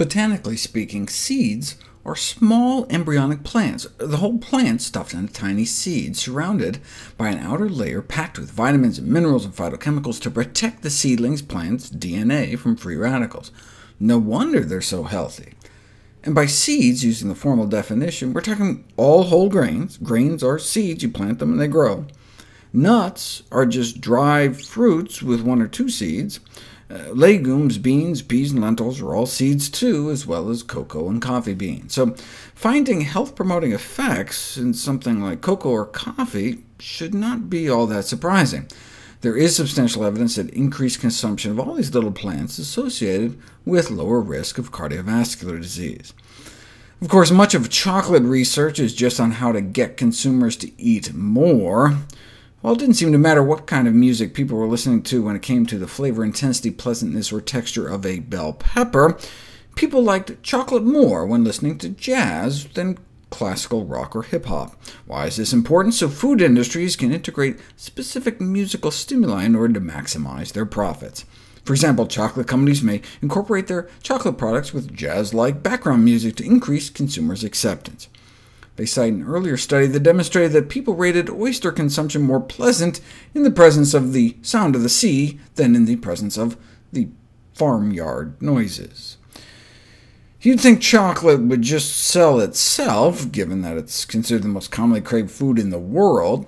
Botanically speaking, seeds are small embryonic plants, the whole plant stuffed in a tiny seed, surrounded by an outer layer packed with vitamins and minerals and phytochemicals to protect the seedling's plant's DNA from free radicals. No wonder they're so healthy. And by seeds, using the formal definition, we're talking all whole grains. Grains are seeds, you plant them and they grow. Nuts are just dry fruits with one or two seeds. Legumes, beans, peas, and lentils are all seeds too, as well as cocoa and coffee beans. So finding health-promoting effects in something like cocoa or coffee should not be all that surprising. There is substantial evidence that increased consumption of all these little plants is associated with lower risk of cardiovascular disease. Of course, much of chocolate research is just on how to get consumers to eat more. Well, it didn't seem to matter what kind of music people were listening to when it came to the flavor, intensity, pleasantness, or texture of a bell pepper. People liked chocolate more when listening to jazz than classical rock or hip-hop. Why is this important? So food industries can integrate specific musical stimuli in order to maximize their profits. For example, chocolate companies may incorporate their chocolate products with jazz-like background music to increase consumers' acceptance. They cite an earlier study that demonstrated that people rated oyster consumption more pleasant in the presence of the sound of the sea than in the presence of the farmyard noises. You'd think chocolate would just sell itself, given that it's considered the most commonly craved food in the world.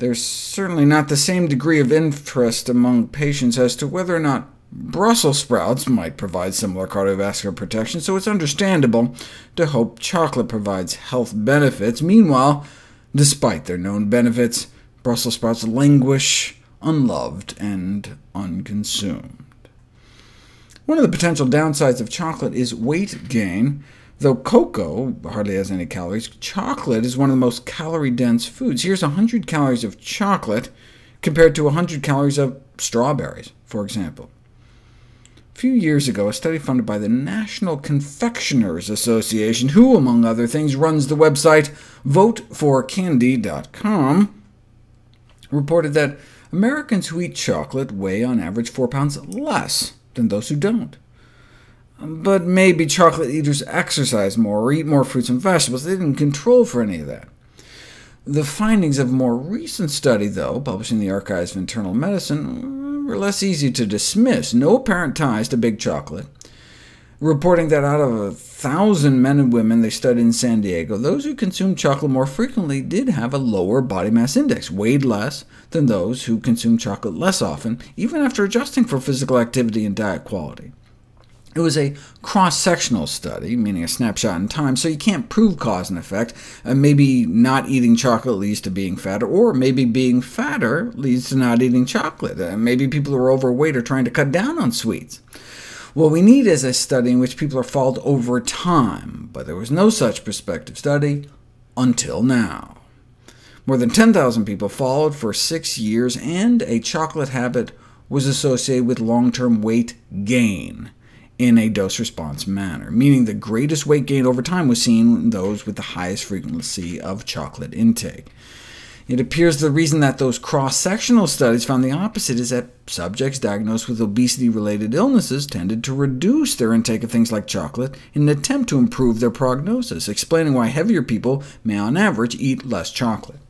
There's certainly not the same degree of interest among patients as to whether or not Brussels sprouts might provide similar cardiovascular protection, so it's understandable to hope chocolate provides health benefits. Meanwhile, despite their known benefits, Brussels sprouts languish unloved and unconsumed. One of the potential downsides of chocolate is weight gain. Though cocoa hardly has any calories, chocolate is one of the most calorie-dense foods. Here's 100 calories of chocolate compared to 100 calories of strawberries, for example. A few years ago, a study funded by the National Confectioners Association, who, among other things, runs the website voteforcandy.com, reported that Americans who eat chocolate weigh on average 4 pounds less than those who don't. But maybe chocolate eaters exercise more or eat more fruits and vegetables. They didn't control for any of that. The findings of a more recent study, though, published in the Archives of Internal Medicine, were less easy to dismiss. No apparent ties to big chocolate, reporting that out of 1,000 men and women they studied in San Diego, those who consumed chocolate more frequently did have a lower body mass index, weighed less than those who consumed chocolate less often, even after adjusting for physical activity and diet quality. It was a cross-sectional study, meaning a snapshot in time, so you can't prove cause and effect. Maybe not eating chocolate leads to being fatter, or maybe being fatter leads to not eating chocolate. Maybe people who are overweight are trying to cut down on sweets. What we need is a study in which people are followed over time, but there was no such prospective study until now. More than 10,000 people followed for 6 years, and a chocolate habit was associated with long-term weight gain in a dose-response manner, meaning the greatest weight gain over time was seen in those with the highest frequency of chocolate intake. It appears the reason that those cross-sectional studies found the opposite is that subjects diagnosed with obesity-related illnesses tended to reduce their intake of things like chocolate in an attempt to improve their prognosis, explaining why heavier people may on average eat less chocolate.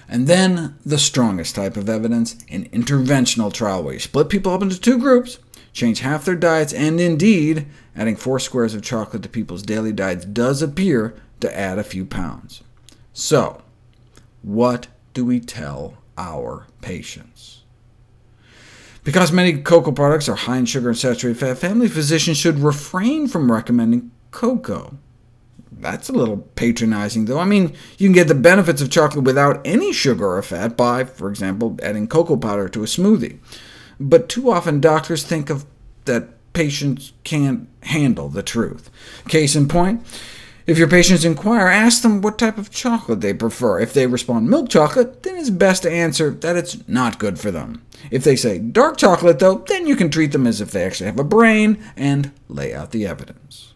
And then the strongest type of evidence, an interventional trial where you split people up into 2 groups, change half their diets, and indeed, adding 4 squares of chocolate to people's daily diets does appear to add a few pounds. So, what do we tell our patients? Because many cocoa products are high in sugar and saturated fat, family physicians should refrain from recommending cocoa. That's a little patronizing, though. I mean, you can get the benefits of chocolate without any sugar or fat by, for example, adding cocoa powder to a smoothie. But too often doctors think that patients can't handle the truth. Case in point, if your patients inquire, ask them what type of chocolate they prefer. If they respond milk chocolate, then it's best to answer that it's not good for them. If they say dark chocolate, though, then you can treat them as if they actually have a brain and lay out the evidence.